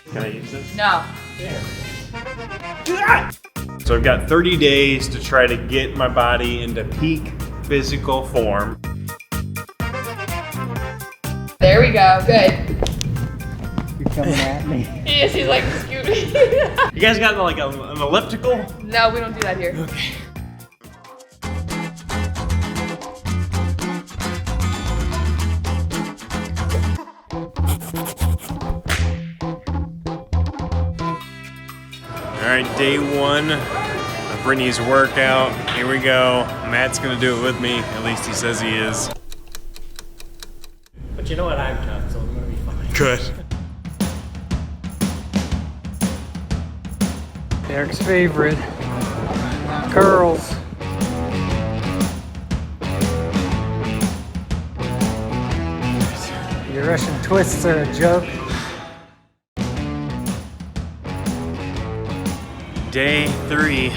Can I use this? No. There. So I've got 30 days to try to get my body into peak physical form. There we go. Good. You're coming at me. He is. He's like scooting. You guys got like an elliptical? No, we don't do that here. Okay. All right, day one of Brittany's workout. Here we go. Matt's gonna do it with me. At least he says he is. But you know what? I'm tough, so I'm gonna be fine. Good. Eric's favorite. Curls. Your Russian twists are a joke. Day three.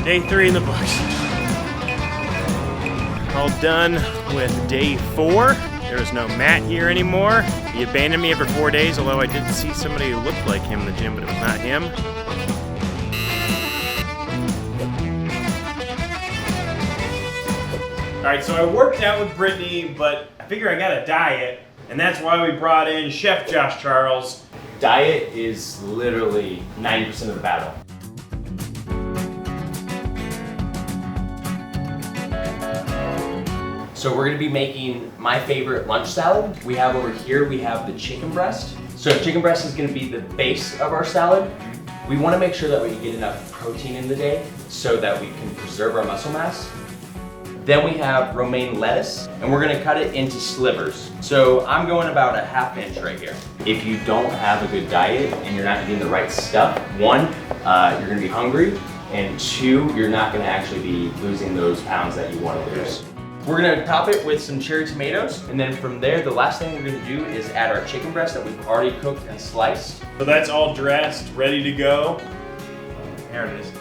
Day three in the books. All done with day four. There was no Matt here anymore. He abandoned me after 4 days, although I did see somebody who looked like him in the gym, but it was not him. All right, so I worked out with Brittany, but I figure I got a diet, and that's why we brought in Chef Josh Charles. Diet is literally 90% of the battle. So we're gonna be making my favorite lunch salad. We have over here, we have the chicken breast. So chicken breast is gonna be the base of our salad. We wanna make sure that we get enough protein in the day so that we can preserve our muscle mass. Then we have romaine lettuce, and we're gonna cut it into slivers. So I'm going about a ½ inch right here. If you don't have a good diet and you're not getting the right stuff, one, you're gonna be hungry, and two, you're not gonna actually be losing those pounds that you wanna lose. We're gonna top it with some cherry tomatoes, and then from there, the last thing we're gonna do is add our chicken breast that we've already cooked and sliced. So that's all dressed, ready to go. There it is.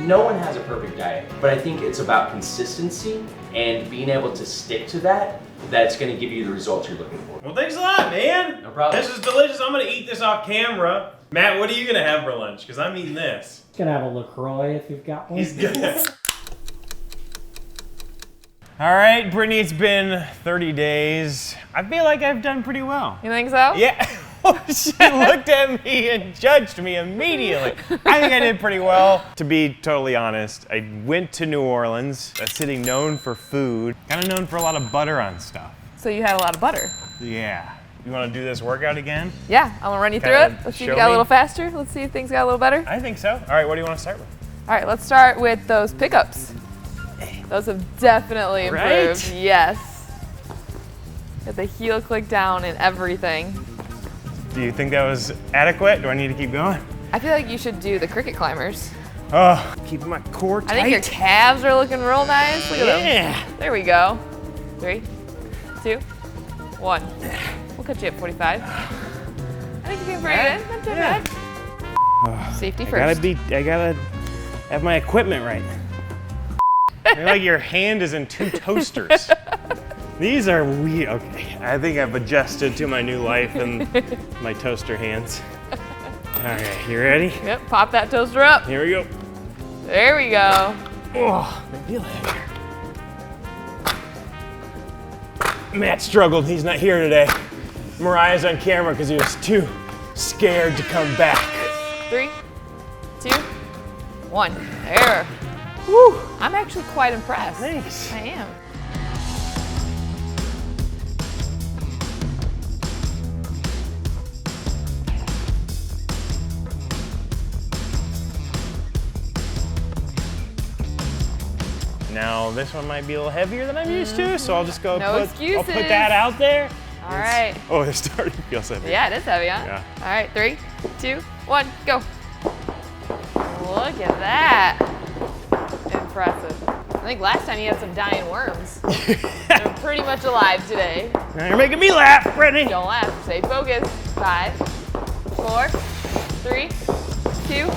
No one has a perfect diet, but I think it's about consistency and being able to stick to that, that's gonna give you the results you're looking for. Well, thanks a lot, man. No problem. This is delicious. I'm gonna eat this off camera. Matt, what are you gonna have for lunch? Because I'm eating this. Gonna have a LaCroix if you've got one. He's good. All right, Brittany, it's been 30 days. I feel like I've done pretty well. You think so? Yeah. She looked at me and judged me immediately. I think I did pretty well. To be totally honest, I went to New Orleans, a city known for food, kind of known for a lot of butter on stuff. So you had a lot of butter. Yeah. You want to do this workout again? Yeah, I'm gonna run you through Kinda it. Let's see if show you got a me. little faster. Let's see if things got a little better. I think so. All right, what do you want to start with? All right, let's start with those pickups. Those have definitely improved. Right? Yes. Got the heel click down and everything. Do you think that was adequate? Do I need to keep going? I feel like you should do the cricket climbers. Oh, keeping my core tight. I think your calves are looking real nice. Look at them. Yeah. There we go. 3, 2, 1. We'll cut you at 45. I think you're doing pretty good. Not too bad. Safety first. I gotta have my equipment right. I feel like your hand is in 2 toasters. These are weird. Okay, I think I've adjusted to my new life and my toaster hands. All right, you ready? Yep, pop that toaster up. Here we go. There we go. Oh, I feel heavier. Matt struggled. He's not here today. Mariah's on camera because he was too scared to come back. 3, 2, 1. There. Woo! I'm actually quite impressed. Thanks. I am. Now this one might be a little heavier than I'm used to, so I'll just go No I'll excuses. put that out there. All right. Oh, it's starting to feel heavy. Yeah, it is heavy, huh? Yeah. All right, 3, 2, 1, go. Look at that. Impressive. I think last time you had some dying worms. They're pretty much alive today. Now you're making me laugh, Brittany. Don't laugh. Stay focused. 5, 4, 3, 2,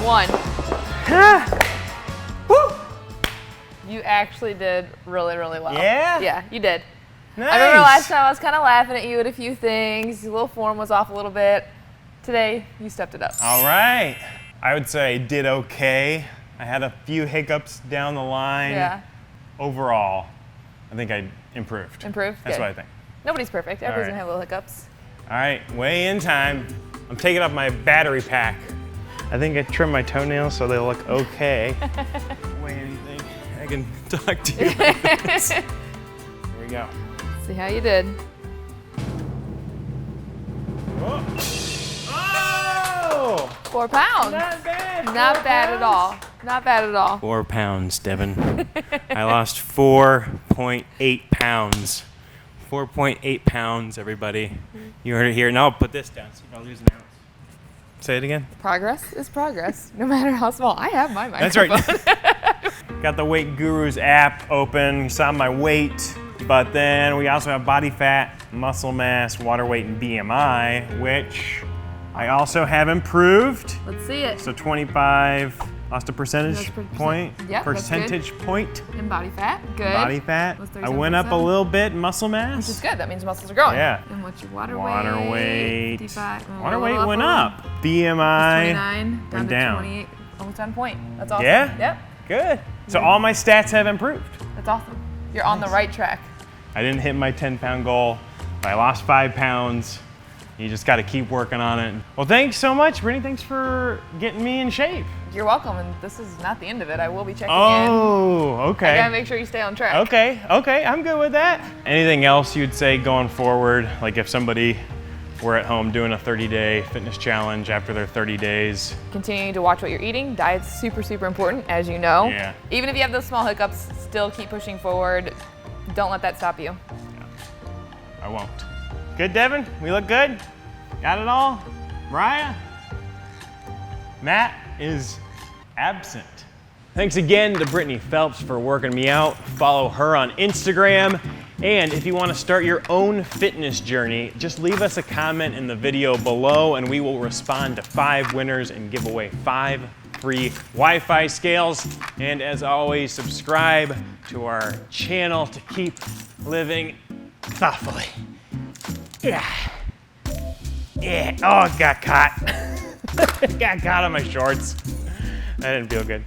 1. Woo! You actually did really, really well. Yeah? Yeah, you did. Nice. I remember last time I was kind of laughing at you at a few things. Your little form was off a little bit. Today, you stepped it up. All right. I would say I did okay. I had a few hiccups down the line. Yeah. Overall, I think I improved. Improved? That's Good. what I think. Nobody's perfect. Everybody's right. gonna have little hiccups. All right, weigh-in time. I'm taking off my battery pack. I think I trimmed my toenails so they look okay. Weigh anything. I can talk to you like this. Here we go. See how you did. Oh! Oh! 4 pounds. Not bad. Not bad at all. Not bad at all. 4 pounds, Devin. I lost 4.8 pounds. 4.8 pounds, everybody. You heard it here. Now I'll put this down, see if I'll lose an ounce. Say it again. Progress is progress, no matter how small. I have my That's microphone. right. Got the Weight Gurus app open. You saw my weight, but then we also have body fat, muscle mass, water weight, and BMI, which I also have improved. Let's see it. So 25, lost a percentage point. Yeah, that's good. Percentage point. In body fat, good. Body fat. Was I went up a 37%. little bit in muscle mass. Which is good. That means your muscles are growing. Yeah. And what's your water weight? Water weight. 55. Water weight went up. BMI 29 down went to down. 28. Almost on point. That's awesome. Yeah? Yep. Good. So all my stats have improved. That's awesome. You're on the right track. I didn't hit my 10-pound goal, but I lost 5 pounds. You just got to keep working on it. Well, thanks so much, Brittany. Thanks for getting me in shape. You're welcome, and this is not the end of it. I will be checking in. Oh, I okay. gotta make sure you stay on track. Okay, I'm good with that. Anything else you'd say going forward? Like if somebody were at home doing a 30-day fitness challenge after their 30 days. Continuing to watch what you're eating. Diet's super, super important, as you know. Yeah. Even if you have those small hiccups, still keep pushing forward. Don't let that stop you. I won't. Good, Devin? We look good? Got it all? Mariah? Matt is absent. Thanks again to Brittany Phelps for working me out. Follow her on Instagram. And if you want to start your own fitness journey, just leave us a comment in the video below and we will respond to 5 winners and give away 5 free Wi-Fi scales. And as always, subscribe to our channel to keep living thoughtfully. Yeah. Yeah. Oh, it got caught. It got caught on my shorts. That didn't feel good.